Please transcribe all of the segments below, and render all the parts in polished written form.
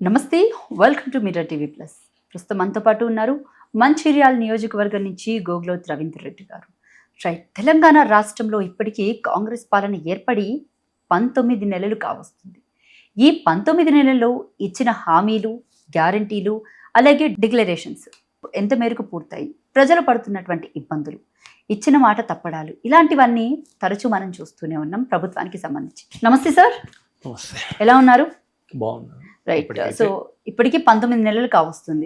నమస్తే, welcome to mirror TV plus. ప్రస్తుతం మనతో పాటు ఉన్నారు మంచిర్యాల నియోజకవర్గం నుంచి గోగ్లోత్ రవీందర్ రెడ్డి గారు. రైట్, తెలంగాణ రాష్ట్రంలో ఇప్పటికీ కాంగ్రెస్ పాలన ఏర్పడి 19 నెలలు కావస్తుంది. ఈ 19 నెలల్లో ఇచ్చిన హామీలు, గ్యారంటీలు, అలాగే డిక్లరేషన్స్ ఎంత మేరకు పూర్తయి, ప్రజలు పడుతున్నటువంటి ఇబ్బందులు, ఇచ్చిన మాట తప్పడాలు, ఇలాంటివన్నీ తరచూ మనం చూస్తూనే ఉన్నాం ప్రభుత్వానికి సంబంధించి. నమస్తే సార్, ఎలా ఉన్నారు? బాగున్నాను. రైట్, సో ఇప్పటికి 19 నెలలు కావస్తుంది.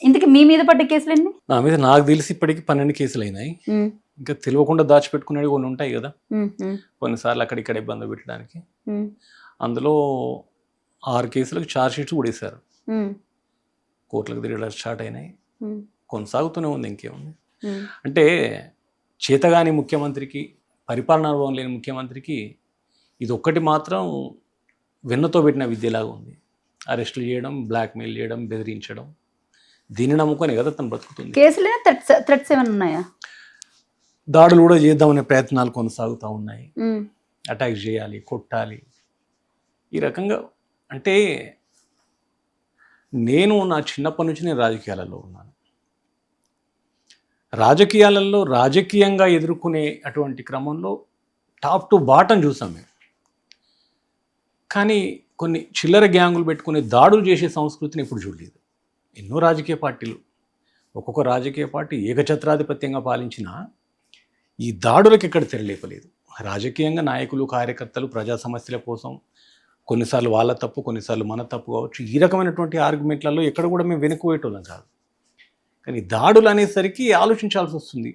ఇంతకీ మీ మీద పడ్డ కేసులు ఎన్ని? నా మీద నాకు తెలిసి ఇప్పటికి 12 కేసులు అయినాయి. ఇంకా తెలియకుండా దాచిపెట్టుకునేవి కొన్ని ఉంటాయి కదా, కొన్నిసార్లు అక్కడిక్కడ ఇబ్బంది పెట్టడానికి. అందులో 6 కేసులకు ఛార్జ్ షీట్స్ కూడా వేశారు. కోర్టులకు తిరగడం స్టార్ట్ అయినాయి, కొనసాగుతూనే ఉంది. ఇంకేముంది అంటే, చేతగాని ముఖ్యమంత్రికి, పరిపాలనా అనుభవం లేని ముఖ్యమంత్రికి ఇది ఒక్కటి మాత్రం వెన్నతో పెట్టిన విద్యలాగా ఉంది. అరెస్టులు చేయడం, బ్లాక్మెయిల్ చేయడం, బెదిరించడం, దీన్ని నమ్ముకొని కదా తను బతుకుతుంది. కేసులు థ్రెట్స్ ఏమైనా ఉన్నాయా? దాడులు కూడా చేద్దామనే ప్రయత్నాలు కొనసాగుతూ ఉన్నాయి. అటాక్ చేయాలి, కొట్టాలి, ఈ రకంగా. అంటే నేను నా చిన్నప్పటి నుంచి నేను రాజకీయాలలో ఉన్నాను. రాజకీయాలలో రాజకీయంగా ఎదుర్కొనే అటువంటి క్రమంలో టాప్ టు బాటం చూసాం మేము. కానీ కొన్ని చిల్లర గ్యాంగులు పెట్టుకునే దాడులు చేసే సంస్కృతిని ఎప్పుడు చూడలేదు. ఎన్నో రాజకీయ పార్టీలు, ఒక్కొక్క రాజకీయ పార్టీ ఏకఛత్రాధిపత్యంగా పాలించినా ఈ దాడులకు ఎక్కడ తెరలేపలేదు. రాజకీయంగా నాయకులు, కార్యకర్తలు ప్రజా సమస్యల కోసం కొన్నిసార్లు వాళ్ళ తప్పు, కొన్నిసార్లు మన తప్పు కావచ్చు, ఈ రకమైనటువంటి ఆర్గ్యుమెంట్లలో ఎక్కడ కూడా మేము వెనుకపోయేటోళ్ళం కాదు. కానీ దాడులు అనేసరికి ఆలోచించాల్సి వస్తుంది.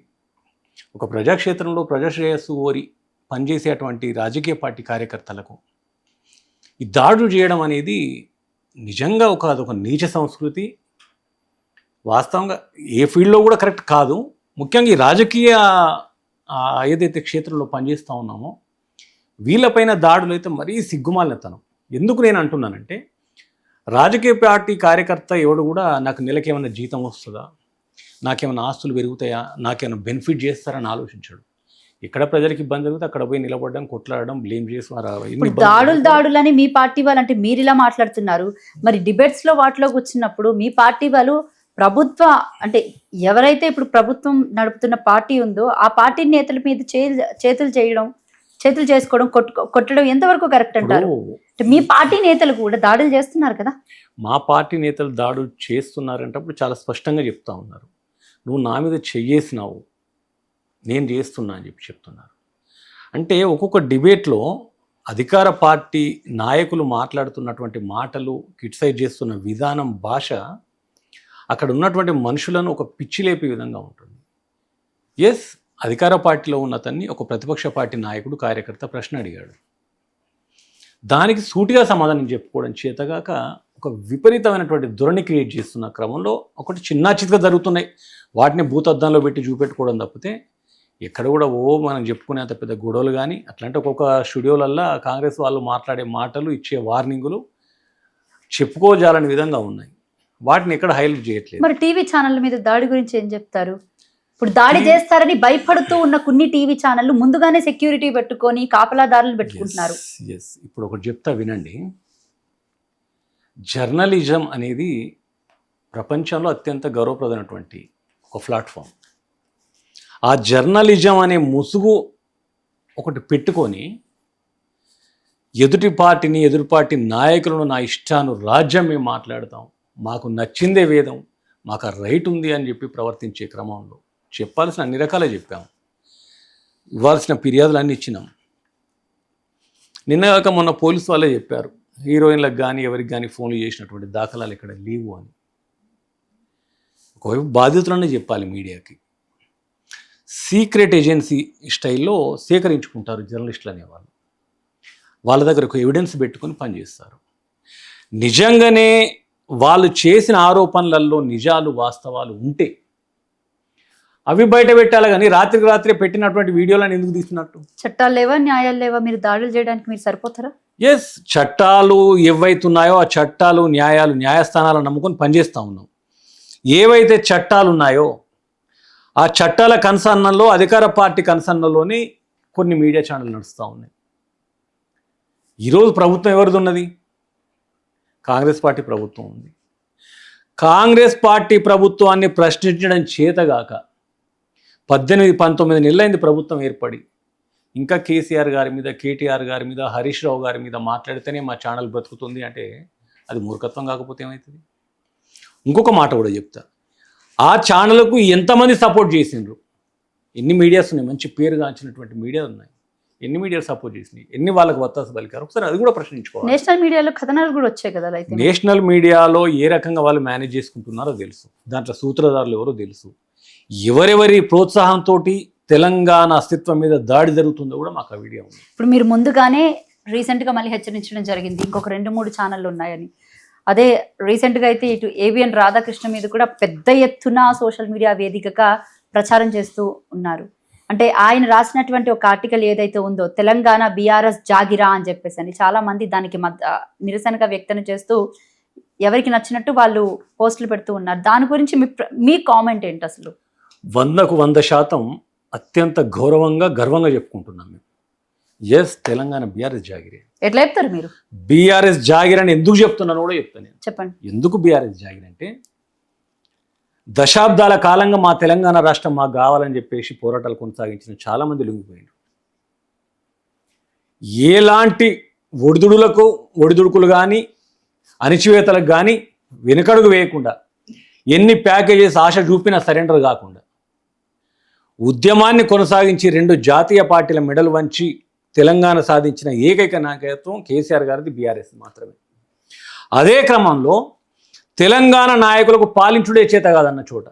ఒక ప్రజాక్షేత్రంలో ప్రజాశ్రేయస్సు కోరి పనిచేసేటువంటి రాజకీయ పార్టీ కార్యకర్తలకు ఈ దాడులు చేయడం అనేది నిజంగా అదొక నీచ సంస్కృతి. వాస్తవంగా ఏ ఫీల్డ్లో కూడా కరెక్ట్ కాదు. ముఖ్యంగా ఈ రాజకీయ ఏదైతే క్షేత్రంలో పనిచేస్తూ ఉన్నామో వీళ్ళపైన దాడులు అయితే మరీ సిగ్గుమాలినతనం. ఎందుకు నేను అంటున్నానంటే, రాజకీయ పార్టీ కార్యకర్త ఎవడు కూడా నాకు నెలకి ఏమైనా జీతం వస్తుందా, నాకేమైనా ఆస్తులు పెరుగుతాయా, నాకేమైనా బెనిఫిట్ చేస్తారని ఆలోచించాడు. ఎక్కడ ప్రజలకు ఇబ్బంది జరిగితే అక్కడ పోయి నిలబడడం, కొట్లాడడం, బ్లేమ్ చేసి దాడులు అని మీ పార్టీ వాళ్ళు, అంటే మీరు ఇలా మాట్లాడుతున్నారు, మరి డిబేట్స్ లో వాటిలోకి వచ్చినప్పుడు మీ పార్టీ వాళ్ళు ప్రభుత్వ, అంటే ఎవరైతే ఇప్పుడు ప్రభుత్వం నడుపుతున్న పార్టీ ఉందో ఆ పార్టీ నేతల మీద చేతులు చేసుకోవడం, కొట్టడం ఎంతవరకు కరెక్ట్ అంటారు? మీ పార్టీ నేతలు కూడా దాడులు చేస్తున్నారు కదా. మా పార్టీ నేతలు దాడులు చేస్తున్నారంటప్పుడు చాలా స్పష్టంగా చెప్తా ఉన్నారు, నువ్వు నా మీద చెయ్యేసినావు, నేను చేస్తున్నా అని చెప్తున్నారు. అంటే ఒక్కొక్క డిబేట్లో అధికార పార్టీ నాయకులు మాట్లాడుతున్నటువంటి మాటలు, క్రిటిసైజ్ చేస్తున్న విధానం, భాష అక్కడ ఉన్నటువంటి మనుషులను ఒక పిచ్చి లేపే విధంగా ఉంటుంది. ఎస్, అధికార పార్టీలో ఉన్న అతన్ని ఒక ప్రతిపక్ష పార్టీ నాయకుడు, కార్యకర్త ప్రశ్న అడిగాడు. దానికి సూటిగా సమాధానం చెప్పుకోవడం చేతగాక ఒక విపరీతమైనటువంటి ధోరణి క్రియేట్ చేస్తున్న క్రమంలో ఒకటి చిన్న చితక జరుగుతున్నాయి. వాటిని భూతద్దంలో పెట్టి చూపెట్టుకోవడం తప్పితే ఎక్కడ కూడా మనం చెప్పుకునే అంత పెద్ద గొడవలు కానీ అట్లాంటి ఒక్కొక్క స్టూడియోలల్లో కాంగ్రెస్ వాళ్ళు మాట్లాడే మాటలు, ఇచ్చే వార్నింగులు చెప్పుకోజాలని విధంగా ఉన్నాయి. వాటిని ఎక్కడ హైలైట్ చేయట్లేదు. మరి టీవీ ఛానళ్ళ మీద దాడి గురించి ఏం చెప్తారు? ఇప్పుడు దాడి చేస్తారని భయపడుతూ ఉన్న కొన్ని టీవీ ఛానళ్ళు ముందుగానే సెక్యూరిటీ పెట్టుకొని కాపలాదారులు పెట్టుకుంటున్నారు. ఇప్పుడు ఒకటి చెప్తా వినండి. జర్నలిజం అనేది ప్రపంచంలో అత్యంత గౌరవప్రదమైనటువంటి ఒక ప్లాట్ఫామ్. ఆ జర్నలిజం అనే ముసుగు ఒకటి పెట్టుకొని ఎదుటి పార్టీ నాయకులను నా ఇష్టాను రాజ్యం మేము మాట్లాడతాం, మాకు నచ్చిందే వేదం, మాకు ఆ రైట్ ఉంది అని చెప్పి ప్రవర్తించే క్రమంలో చెప్పాల్సిన అన్ని రకాలే చెప్పాము, ఇవ్వాల్సిన ఫిర్యాదులు అన్నీ ఇచ్చినాం. నిన్నగాక మొన్న పోలీసు వాళ్ళే చెప్పారు, హీరోయిన్లకు కానీ ఎవరికి కానీ ఫోన్లు చేసినటువంటి దాఖలాలు ఇక్కడ లేవు అని. ఒకవైపు బాధితులనే చెప్పాలి మీడియాకి. సీక్రెట్ ఏజెన్సీ స్టైల్లో సేకరించుకుంటారు జర్నలిస్టులు అనేవాళ్ళు. వాళ్ళ దగ్గర ఒక ఎవిడెన్స్ పెట్టుకొని పనిచేస్తారు. నిజంగానే వాళ్ళు చేసిన ఆరోపణలలో నిజాలు, వాస్తవాలు ఉంటే అవి బయట పెట్టాలి. కానీ రాత్రికి రాత్రి పెట్టినటువంటి వీడియోలను ఎందుకు తీస్తున్నట్టు? చట్టాలు లేవా, న్యాయాలు లేవా? మీరు దాడులు చేయడానికి మీరు సరిపోతారా? ఎస్, చట్టాలు ఏవైతున్నాయో ఆ చట్టాలు, న్యాయాలు, న్యాయస్థానాలను నమ్ముకొని పనిచేస్తూ ఉన్నాం. ఏవైతే చట్టాలు ఉన్నాయో ఆ చట్టాల కన్సర్న్లో, అధికార పార్టీ కన్సర్న్లోనే కొన్ని మీడియా ఛానళ్ళు నడుస్తూ ఉన్నాయి. ఈరోజు ప్రభుత్వం ఎవరిది ఉన్నది? కాంగ్రెస్ పార్టీ ప్రభుత్వం ఉంది. కాంగ్రెస్ పార్టీ ప్రభుత్వాన్ని ప్రశ్నించడం చేతగాక 18-19 నెలలైంది ప్రభుత్వం ఏర్పడి, ఇంకా కేసీఆర్ గారి మీద, కేటీఆర్ గారి మీద, హరీష్ రావు గారి మీద మాట్లాడితేనే మా ఛానల్ బ్రతుకుతుంది అంటే అది మూర్ఖత్వం కాకపోతే ఏమవుతుంది? ఇంకొక మాట కూడా చెప్తా, ఆ ఛానల్కు ఎంతమంది సపోర్ట్ చేసిండ్రు? ఎన్ని మీడియాస్ ఉన్నాయి, మంచి పేరుగాంచినటువంటి మీడియా ఉన్నాయి, ఎన్ని మీడియాలు సపోర్ట్ చేసినాయి, ఎన్ని వాళ్ళకి వత్తాసు పలికారు? ఒకసారి అది కూడా ప్రశ్నించుకోవాలి. నేషనల్ మీడియాలో కథనాలు కూడా వచ్చాయి కదా. అయితే నేషనల్ మీడియాలో ఏ రకంగా వాళ్ళు మేనేజ్ చేసుకుంటున్నారో తెలుసు, దాంట్లో సూత్రధారులు ఎవరో తెలుసు, ఎవరెవరి ప్రోత్సాహంతో తెలంగాణ అస్తిత్వం మీద దాడి జరుగుతుందో కూడా మాకు ఆ వీడియో ఉంది. ఇప్పుడు మీరు ముందుగానే రీసెంట్గా మళ్ళీ హెచ్చరించడం జరిగింది ఇంకొక 2-3 ఛానళ్ళు ఉన్నాయని. అదే రీసెంట్గా అయితే ఇటు ఏవిఎన్ రాధాకృష్ణ మీద కూడా పెద్ద ఎత్తున సోషల్ మీడియా వేదికగా ప్రచారం చేస్తూ ఉన్నారు. అంటే ఆయన రాసినటువంటి ఒక ఆర్టికల్ ఏదైతే ఉందో, తెలంగాణ బీఆర్ఎస్ జాగిరా అని చెప్పేసి అని చాలా మంది దానికి నిరసనగా వ్యక్తం చేస్తూ ఎవరికి నచ్చినట్టు వాళ్ళు పోస్టులు పెడుతూ ఉన్నారు. దాని గురించి మీ కామెంట్ ఏంటి? అసలు 100% అత్యంత గర్వంగా చెప్పుకుంటున్నాం మేము. ఎస్, తెలంగాణ బీఆర్ఎస్ జాగిరే. ఎట్లా చెప్తారు మీరు? బీఆర్ఎస్ జాగిర్ అని ఎందుకు చెప్తున్నాను కూడా చెప్తాను నేను. చెప్పండి. ఎందుకు బీఆర్ఎస్ జాగిర్ అంటే, దశాబ్దాల కాలంగా మా తెలంగాణ రాష్ట్రం మాకు కావాలని చెప్పేసి పోరాటాలు కొనసాగించిన చాలామంది లొంగిపోయారు. ఎలాంటి ఒడిదుడుకులు కానీ అణిచివేతలకు కానీ వెనుకడుగు వేయకుండా, ఎన్ని ప్యాకేజెస్ ఆశ చూపినా సరెండర్ కాకుండా ఉద్యమాన్ని కొనసాగించి 2 జాతీయ పార్టీల మెడలు వంచి తెలంగాణ సాధించిన ఏకైక నాయకత్వం కేసీఆర్ గారిది, బీఆర్ఎస్ మాత్రమే. అదే క్రమంలో తెలంగాణ నాయకులకు పాలించుడే చేత కాదన్న చోట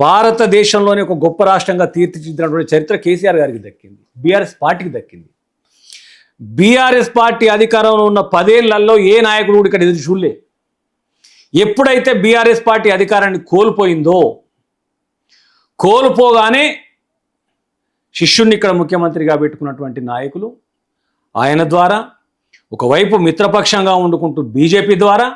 భారతదేశంలోని ఒక గొప్ప రాష్ట్రంగా తీర్చిదిద్దినటువంటి చరిత్ర కేసీఆర్ గారికి దక్కింది, బీఆర్ఎస్ పార్టీకి దక్కింది. బీఆర్ఎస్ పార్టీ అధికారంలో ఉన్న 10 ఏళ్లలో ఏ నాయకుడు కూడా ఇక్కడ ఎదురు చూడలే. ఎప్పుడైతే బీఆర్ఎస్ పార్టీ అధికారాన్ని కోల్పోగానే శిష్యుణ్ణి ఇక్కడ ముఖ్యమంత్రిగా పెట్టుకున్నటువంటి నాయకులు ఆయన ద్వారా, ఒకవైపు మిత్రపక్షంగా వండుకుంటూ బీజేపీ ద్వారా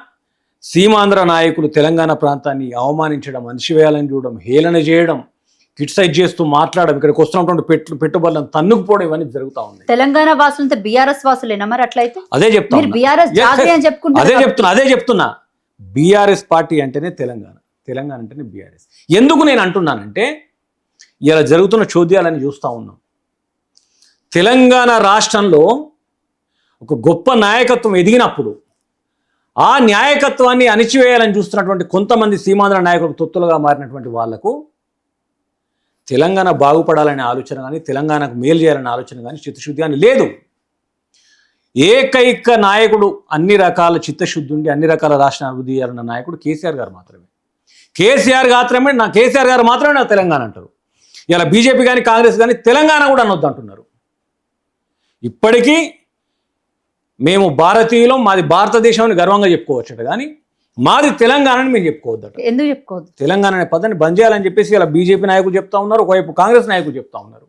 సీమాంధ్ర నాయకులు తెలంగాణ ప్రాంతాన్ని అవమానించడం, అణిచివేయాలని చూడడం, హేళన చేయడం, క్రిటిసైజ్ చేస్తూ మాట్లాడడం, ఇక్కడికి వస్తున్నటువంటి పెట్టుబడులను తన్నుకుపోవడం, ఇవన్నీ జరుగుతూ ఉంది. తెలంగాణ వాసులంతా బీఆర్ఎస్ వాసులేనా మరి? అట్లయితే అదే చెప్తున్నా, బీఆర్ఎస్ పార్టీ అంటేనే తెలంగాణ అంటేనే బీఆర్ఎస్. ఎందుకు నేను అంటున్నానంటే, ఇలా జరుగుతున్న చోద్యాలని చూస్తూ ఉన్నాం. తెలంగాణ రాష్ట్రంలో ఒక గొప్ప నాయకత్వం ఎదిగినప్పుడు ఆ నాయకత్వాన్ని అణిచివేయాలని చూస్తున్నటువంటి కొంతమంది సీమాంధ్ర నాయకులకు తొత్తులుగా మారినటువంటి వాళ్లకు తెలంగాణ బాగుపడాలనే ఆలోచన కానీ, తెలంగాణకు మేలు చేయాలనే ఆలోచన కానీ, చిత్తశుద్ధి కానీ లేదు. ఏకైక నాయకుడు అన్ని రకాల చిత్తశుద్ధి ఉండి అన్ని రకాల రాష్ట్ర అభివృద్ధి చేయాలన్న నాయకుడు కేసీఆర్ గారు మాత్రమే. కేసీఆర్ గారు మాత్రమే నా తెలంగాణ అంటారు. ఇలా బీజేపీ కానీ కాంగ్రెస్ కానీ తెలంగాణ కూడా అనొద్దు అంటున్నారు. ఇప్పటికీ మేము భారతీయులం, మాది భారతదేశం అని గర్వంగా చెప్పుకోవచ్చట, కానీ మాది తెలంగాణని మేము చెప్పుకోవద్దట. ఎందుకు చెప్పుకోవద్దు? తెలంగాణ అనే పదాన్ని బంద్ చేయాలని చెప్పేసి ఇలా బీజేపీ నాయకులు చెప్తా ఉన్నారు, ఒకవైపు కాంగ్రెస్ నాయకులు చెప్తా ఉన్నారు.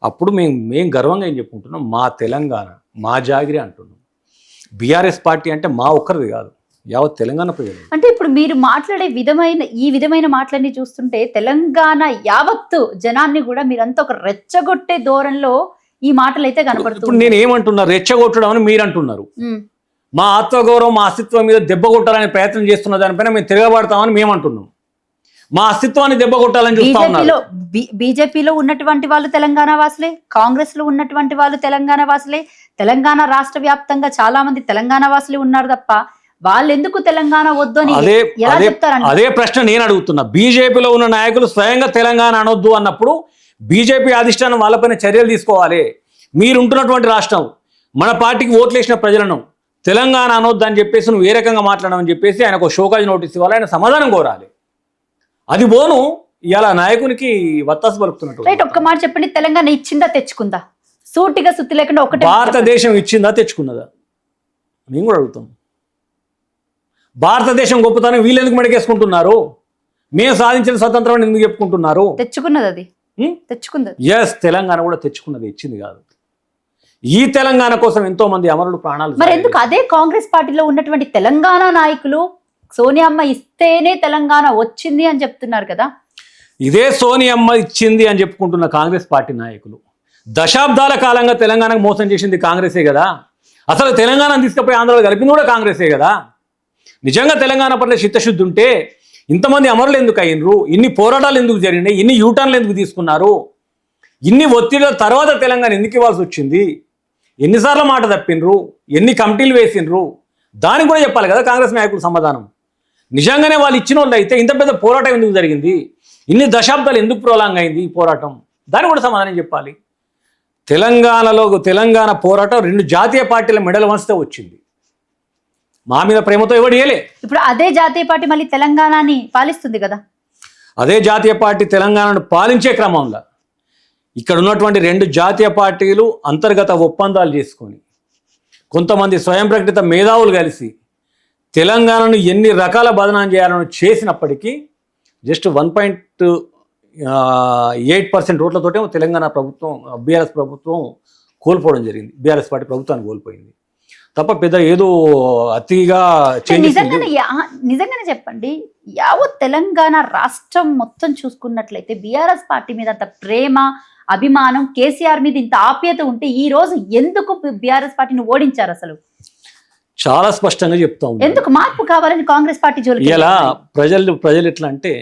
అప్పుడు మేము గర్వంగా ఏం చెప్పుకుంటున్నాం? మా తెలంగాణ, మా జాగిరి అంటున్నాం. బీఆర్ఎస్ పార్టీ అంటే మా ఒక్కరిది కాదు, యావత్ తెలంగాణ ప్రజలు. అంటే ఇప్పుడు మీరు మాట్లాడే ఈ విధమైన మాటలన్నీ చూస్తుంటే తెలంగాణ యావత్తు జనాన్ని కూడా మీరంతా ఒక రెచ్చగొట్టే ధోరణిలో ఈ మాటలు అయితే కనపడుతుంది. ఇప్పుడు నేను ఏమంటున్నా, రెచ్చగొట్టడం అని మీరు అంటున్నారు. మా ఆత్మగౌరవం, మా అస్తిత్వం మీద దెబ్బ కొట్టాలని ప్రయత్నం చేస్తున్న దానిపైన మేము తిరగబడతామని మేము అంటున్నాం. మా అస్తిత్వాన్ని దెబ్బ కొట్టాలని చూస్తా ఉన్నారు. బీజేపీలో ఉన్నటువంటి వాళ్ళు తెలంగాణ వాసులే, కాంగ్రెస్ లో ఉన్నటువంటి వాళ్ళు తెలంగాణ వాసులే, తెలంగాణ రాష్ట్ర వ్యాప్తంగా చాలా మంది తెలంగాణ వాసులే ఉన్నారు తప్ప వాళ్ళు ఎందుకు తెలంగాణ వద్దు అని ఎలా చెప్తారు? అదే ప్రశ్న నేను అడుగుతున్నా. బీజేపీలో ఉన్న నాయకులు స్వయంగా తెలంగాణ అనొద్దు అన్నప్పుడు బీజేపీ అధిష్టానం వాళ్ళపైన చర్యలు తీసుకోవాలి. మీరుంటున్నటువంటి రాష్ట్రం, మన పార్టీకి ఓట్లేసిన ప్రజలను తెలంగాణ అనొద్దు అని చెప్పేసి నువ్వు ఏ రకంగా మాట్లాడమని చెప్పేసి ఆయనకు షోకాజ్ నోటీస్ ఇవ్వాలి, ఆయన సమాధానం కోరాలి. అది పోను ఇలా నాయకునికి వత్తాసు పలుకుతున్నట్టు. రైట్, ఒక్క మాట చెప్పండి, తెలంగాణ ఇచ్చిందా తెచ్చుకుందా? సూటిగా సుత్తి లేకుండా ఒకటే. భారతదేశం ఇచ్చిందా తెచ్చుకున్నదా? మేము కూడా అడుగుతాం. భారతదేశం గొప్పతనం వీళ్ళు ఎందుకు మెడకేసుకుంటున్నారు? మేము సాధించిన స్వతంత్రం ఎందుకు చెప్పుకుంటున్నారు? తెచ్చుకున్నది అది, తెచ్చుకున్నది. ఎస్, తెలంగాణ కూడా తెచ్చుకున్నది, ఇచ్చింది కాదు. ఈ తెలంగాణ కోసం ఎంతో మంది అమరులు ప్రాణాలు. మరి ఎందుకు అదే కాంగ్రెస్ పార్టీలో ఉన్నటువంటి తెలంగాణ నాయకులు సోనియమ్మ ఇస్తేనే తెలంగాణ వచ్చింది అని చెప్తున్నారు కదా? ఇదే సోనియమ్మ ఇచ్చింది అని చెప్పుకుంటున్న కాంగ్రెస్ పార్టీ నాయకులు దశాబ్దాల కాలంగా తెలంగాణకు మోసం చేసింది కాంగ్రెసే కదా. అసలు తెలంగాణ తీసుకుపోయి ఆంధ్రలో కలిపింది కూడా కాంగ్రెసే కదా. నిజంగా తెలంగాణ పట్ల చిత్తశుద్ధి ఉంటే ఇంతమంది అమరులు ఎందుకు అయినరు, ఇన్ని పోరాటాలు ఎందుకు జరిగినాయి, ఇన్ని యూటర్న్లు ఎందుకు తీసుకున్నారు, ఇన్ని ఒత్తిడిల తర్వాత తెలంగాణ ఎందుకు ఇవ్వాల్సి వచ్చింది, ఎన్నిసార్లు మాట తప్పినరు, ఎన్ని కమిటీలు వేసినరు, దానికి కూడా చెప్పాలి కదా కాంగ్రెస్ నాయకులు సమాధానం. నిజంగానే వాళ్ళు ఇచ్చిన వాళ్ళు అయితే ఇంత పెద్ద పోరాటం ఎందుకు జరిగింది, ఇన్ని దశాబ్దాలు ఎందుకు ప్రోలాంగ్ అయింది ఈ పోరాటం, దానికి కూడా సమాధానం చెప్పాలి. తెలంగాణ పోరాటం 2 జాతీయ పార్టీల మెడల్ వంచితే వచ్చింది. మా మీద ప్రేమతో ఎవడు ఇయ్యలే. ఇప్పుడు అదే జాతీయ పార్టీ మళ్ళీ తెలంగాణని పాలిస్తుంది కదా. అదే జాతీయ పార్టీ తెలంగాణను పాలించే క్రమంలో ఇక్కడ ఉన్నటువంటి 2 జాతీయ పార్టీలు అంతర్గత ఒప్పందాలు చేసుకొని కొంతమంది స్వయం ప్రకటిత మేధావులు కలిసి తెలంగాణను ఎన్ని రకాల బదనాం చేయాలని చేసినప్పటికీ జస్ట్ 1.8% ఓట్లతోటే తెలంగాణ ప్రభుత్వం బీఆర్ఎస్ ప్రభుత్వం కోల్పోవడం జరిగింది. బీఆర్ఎస్ పార్టీ ప్రభుత్వాన్ని కోల్పోయింది తప్ప పెద్ద ఏదో అతిగా నిజంగానే చెప్పండి, యావత్ తెలంగాణ రాష్ట్రం మొత్తం చూసుకున్నట్లయితే బీఆర్ఎస్ పార్టీ మీద అంత ప్రేమ అభిమానం, కేసీఆర్ మీద ఇంత ఆప్యాయత ఉంటే ఈ రోజు ఎందుకు బీఆర్ఎస్ పార్టీని ఓడించారు? అసలు చాలా స్పష్టంగా చెప్తా ఉన్నాం. ఎందుకు మార్పు కావాలని కాంగ్రెస్ పార్టీ జోలికి ఇలా ప్రజలు ఎట్లా అంటే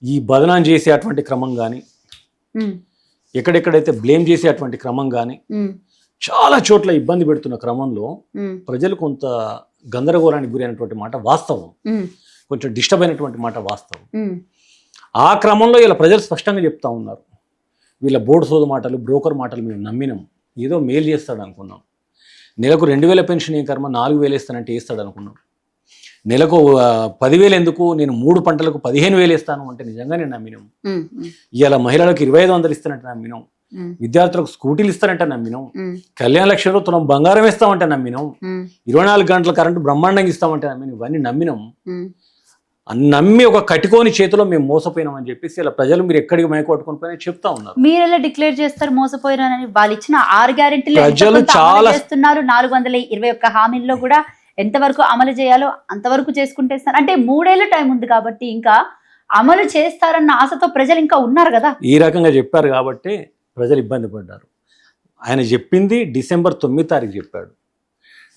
ఈ బదనాం చేసేటువంటి క్రమం కానీ ఎక్కడెక్కడైతే బ్లేమ్ చేసేటువంటి క్రమం కానీ చాలా చోట్ల ఇబ్బంది పెడుతున్న క్రమంలో ప్రజలు కొంత గందరగోళానికి గురైనటువంటి మాట వాస్తవం, కొంచెం డిస్టర్బ్ అయినటువంటి మాట వాస్తవం. ఆ క్రమంలో ఇలా ప్రజలు స్పష్టంగా చెప్తా ఉన్నారు, వీళ్ళ బోర్డు సోదు మాటలు, బ్రోకర్ మాటలు మేము నమ్మినాం, ఏదో మేలు చేస్తాడు అనుకున్నాం, నెలకు 2,000 పెన్షన్ ఏ కర్మ 4,000 ఇస్తానంటే వేస్తాడు అనుకున్నాం, నెలకు 10,000 ఎందుకు నేను 3 పంటలకు 15,000 ఇస్తాను అంటే నిజంగానే నమ్మినాం. ఇవాళ మహిళలకు 2,500 ఇస్తానంటే నమ్మినాం, విద్యార్థులకు స్కూటీలు ఇస్తారంటే నమ్మినాం, కళ్యాణ లక్ష్యంలో తులం బంగారం ఇస్తామంటే నమ్మినాం, 24 గంటల కరెంటు బ్రహ్మాండంగా ఇస్తామంటే నమ్మినాం. ఇవన్నీ నమ్మినాం. నమ్మి ఒక కట్టుకోని చేతిలో మేము మోసపోయినామని చెప్పేసి ఇలా ప్రజలు మీరు ఎక్కడికి మైకొట్టుకుని పోయినా చెప్తా ఉన్నారు. మీరు ఎలా డిక్లేర్ చేస్తారు మోసపోయినారని? వాళ్ళు ఇచ్చిన 6 గ్యారెంటీలు ప్రజలు చాలా చేస్తున్నారు, 421 హామీల్లో కూడా ఎంతవరకు అమలు చేయాలో అంతవరకు చేసుకుంటే అంటే 3 ఏళ్ళ టైం ఉంది కాబట్టి ఇంకా అమలు చేస్తారన్న ఆశతో ప్రజలు ఇంకా ఉన్నారు కదా. ఈ రకంగా చెప్పారు కాబట్టి ప్రజలు ఇబ్బంది పడ్డారు. ఆయన చెప్పింది డిసెంబర్ 9 తారీఖు చెప్పాడు.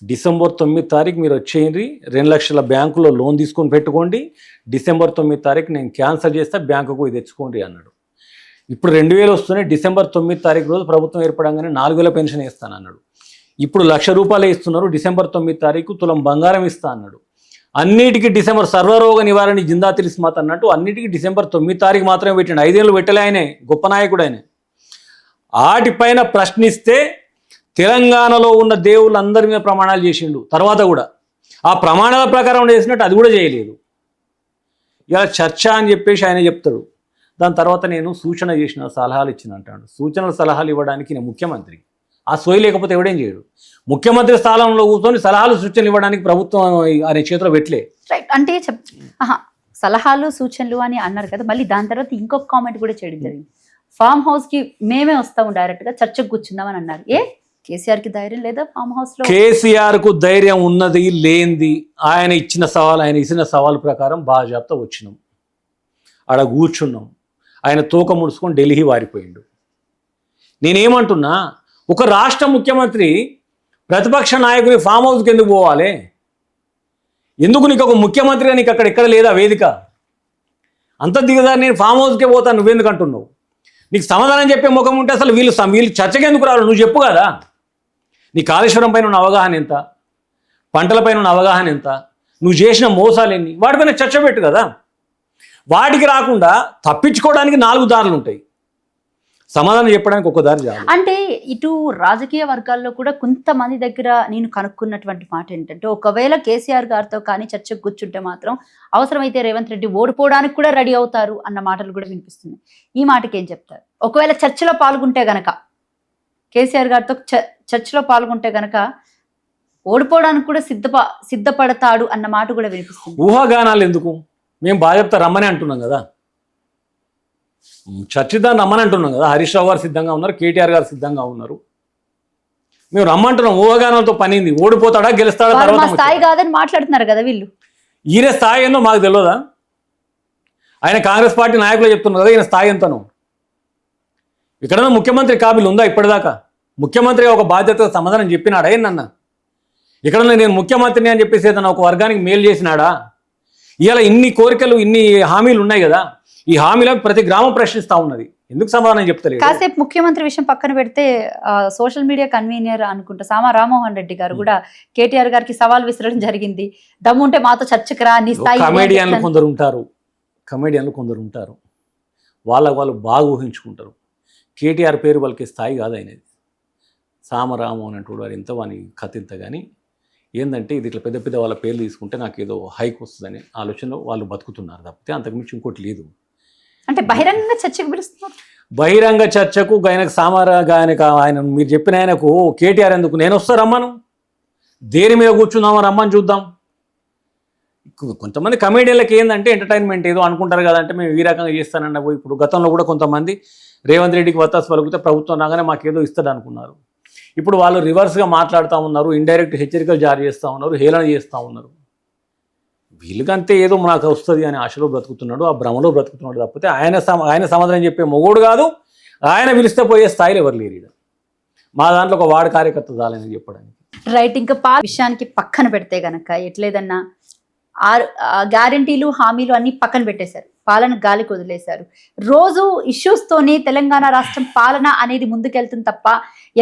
డిసెంబర్ 9 తారీఖు మీరు వచ్చేయండి, 2 లక్షల బ్యాంకులో లోన్ తీసుకొని పెట్టుకోండి, డిసెంబర్ 9 తారీఖు నేను క్యాన్సల్ చేస్తే బ్యాంకుకు ఇది తెచ్చుకోండి అన్నాడు. ఇప్పుడు 2,000 వస్తున్నాయి. డిసెంబర్ 9 తారీఖు రోజు ప్రభుత్వం ఏర్పడంగానే 4,000 పెన్షన్ ఇస్తాను అన్నాడు. ఇప్పుడు 1,00,000 రూపాయలు ఇస్తున్నారు. డిసెంబర్ 9 తారీఖు తులం బంగారం ఇస్తా అన్నాడు. అన్నిటికీ డిసెంబర్ సర్వరోగ నివారణ జిందా తిలిస్మాత్ అన్నట్టు అన్నిటికీ డిసెంబర్ 9 తారీఖు మాత్రమే పెట్టండి. 5 ఏళ్ళు పెట్టలే ఆయనే, గొప్ప నాయకుడు ఆయన. వాటిపైన ప్రశ్నిస్తే తెలంగాణలో ఉన్న దేవుళ్ళందరి మీద ప్రమాణాలు చేసిండు. తర్వాత కూడా ఆ ప్రమాణాల ప్రకారం చేసినట్టు అది కూడా చేయలేదు. ఇలా చర్చ అని చెప్పేసి ఆయన చెప్తాడు. దాని తర్వాత నేను సూచన చేసిన, సలహాలు ఇచ్చిన అంటాడు. సూచనలు సలహాలు ఇవ్వడానికి నేను ముఖ్యమంత్రి, ఆ సోయి లేకపోతే ఎవడేం చేయడు. ముఖ్యమంత్రి స్థానంలో కూర్చొని సలహాలు సూచనలు ఇవ్వడానికి ప్రభుత్వం అనే చేతిలో పెట్టలే. రైట్ అంటే సలహాలు సూచనలు అని అన్నారు కదా, మళ్ళీ దాని తర్వాత ఇంకొక కామెంట్ కూడా చేయడం జరిగింది. ఫామ్ హౌస్ కి మేమే వస్తాము డైరెక్ట్ గా చర్చకు కూర్చుందామని అన్నారు. కేసీఆర్ కి ధైర్యం లేదా ఫామ్ హౌస్ లో? కేసీఆర్ కు ధైర్యం ఉన్నది లేనిది ఆయన ఇచ్చిన సవాల్ ప్రకారం బాజాబ్తా వచ్చినాం, ఆడ కూర్చున్నాం. ఆయన తోక ముడుచుకొని ఢిల్లీ వారిపోయిండు. నేనేమంటున్నా, ఒక రాష్ట్ర ముఖ్యమంత్రి ప్రతిపక్ష నాయకుని ఫామ్ హౌస్కి ఎందుకు పోవాలి? ఎందుకు నీకు ఒక ముఖ్యమంత్రిగా నీకు అక్కడ ఎక్కడ లేదా వేదిక? అంత దిగదా నేను ఫామ్ హౌస్కే పోతాను, నువ్వెందుకు అంటున్నావు? నీకు సమాధానం చెప్పే ముఖం ఉంటే అసలు వీళ్ళు చర్చకి ఎందుకు రావాలి? నువ్వు చెప్పు కదా. నీ కాళేశ్వరం పైన ఉన్న అవగాహన ఎంత, పంటలపైన ఉన్న అవగాహన ఎంత, నువ్వు చేసిన మోసాలు ఎన్ని, వాటిపైన చర్చ పెట్టు కదా. వాటికి రాకుండా తప్పించుకోవడానికి 4 దారులు ఉంటాయి, సమాధానం చెప్పడానికి ఒక దారి చాలు. అంటే ఇటు రాజకీయ వర్గాల్లో కూడా కొంతమంది దగ్గర నేను కనుక్కున్నటువంటి మాట ఏంటంటే, ఒకవేళ కేసీఆర్ గారితో కానీ చర్చకు కూర్చుంటే మాత్రం అవసరమైతే రేవంత్ రెడ్డి ఓడిపోవడానికి కూడా రెడీ అవుతారు అన్న మాటలు కూడా వినిపిస్తున్నాయి. ఈ మాటకి ఏం చెప్తారు? ఒకవేళ చర్చలో పాల్గొంటే గనక, కేసీఆర్ గారితో చర్చలో పాల్గొంటే గనక ఓడిపోవడానికి కూడా సిద్ధపడతాడు అన్న మాట కూడా వినిపిస్తుంది. ఊహాగానాలు ఎందుకు? మేము భాజపా రమ్మని అంటున్నాం కదా, చర్చిద్దాన్ని రమ్మని అంటున్నాం కదా. హరీష్ రావు గారు సిద్ధంగా ఉన్నారు, కేటీఆర్ గారు సిద్ధంగా ఉన్నారు. మేము రమ్మంటున్నాం. ఊహాగానాలతో పనింది. ఓడిపోతాడా గెలుస్తాడా తర్వాత స్థాయి కాదని మాట్లాడుతున్నారు కదా వీళ్ళు. ఈయన స్థాయి ఏందో మాకు తెలియదా? ఆయన కాంగ్రెస్ పార్టీ నాయకులు చెప్తున్నారు కదా ఈయన స్థాయి ఎంతనో. ఇక్కడ ముఖ్యమంత్రి కాబిల్ ఉందా? ఇప్పటిదాకా ముఖ్యమంత్రిగా ఒక బాధ్యత సమాధానం చెప్పినాడా ఏందన్న? ఇక్కడ నేను ముఖ్యమంత్రిని అని చెప్పేసి ఏదన్నా ఒక వర్గానికి మేలు చేసినాడా? ఇవాళ ఇన్ని కోరికలు ఇన్ని హామీలు ఉన్నాయి కదా, ఈ హామీలకు ప్రతి గ్రామం ప్రశ్నిస్తూ ఉన్నది, ఎందుకు సమాధానం చెప్తలేదు? కాసేపు ముఖ్యమంత్రి విషయం పక్కన పెడితే సోషల్ మీడియా కన్వీనర్ అనుకుంటా సామా రామ్మోహన్ రెడ్డి గారు కూడా కేటీఆర్ గారికి సవాల్ విసరడం జరిగింది. దమ్ముంటే మాతో చర్చకు రా, నీ స్థాయి కమేడియన్లు కొందరు ఉంటారు, వాళ్ళు బాగా ఊహించుకుంటారు. కేటీఆర్ పేరు వాళ్ళకి స్థాయి కాదు అయినది. సామరామోహన్ అంటూ వారు ఎంత వాని కథ ఇంత. కానీ ఏంటంటే ఇది ఇట్లా పెద్ద పెద్ద వాళ్ళ పేర్లు తీసుకుంటే నాకు ఏదో హైక్ వస్తుందని ఆలోచనలో వాళ్ళు బతుకుతున్నారు తప్పితే అంతకుమించి ఇంకోటి లేదు. అంటే బహిరంగ చర్చకు పిలుస్తున్నారు. బహిరంగ చర్చకు ఆయన మీరు చెప్పిన ఆయనకు కేటీఆర్ ఎందుకు? నేను వస్తా రమ్మను, దేని మీద కూర్చుందామా రమ్మని చూద్దాం. కొంతమంది కమేడియన్లకి ఏంటంటే ఎంటర్టైన్మెంట్ ఏదో అనుకుంటారు కదా, అంటే మేము ఈ రకంగా చేస్తానన్న. ఇప్పుడు గతంలో కూడా కొంతమంది రేవంత్ రెడ్డికి వత్తాసు పలికితే ప్రభుత్వం రాగానే మాకేదో ఇస్తుంది అనుకున్నారు. ఇప్పుడు వాళ్ళు రివర్స్గా మాట్లాడుతూ ఉన్నారు, ఇండైరెక్ట్ హెచ్చరికలు జారీ చేస్తూ ఉన్నారు, హేళన చేస్తూ ఉన్నారు. వీళ్ళకంతే ఏదో నాకు వస్తుంది అనే ఆశలో బ్రతుకుతున్నాడు, ఆ భ్రమలో బ్రతుకుతున్నాడు తప్పితే ఆయన సమాధానం చెప్పే మొగోడు కాదు. ఆయన పిలిస్తే పోయే స్థాయిలో ఎవరు లేరు. మా దాంట్లో ఒక వార్డు కార్యకర్త చాలని చెప్పడానికి. రైట్. ఇంకా విషయానికి పక్కన పెడితే గనక ఎట్లేదన్నా గ్యారంటీలు హామీలు అన్ని పక్కన పెట్టేశారు, పాలన గాలికి వదిలేశారు. రోజు ఇష్యూస్తోనే తెలంగాణ రాష్ట్రం పాలన అనేది ముందుకెళ్తుంది తప్ప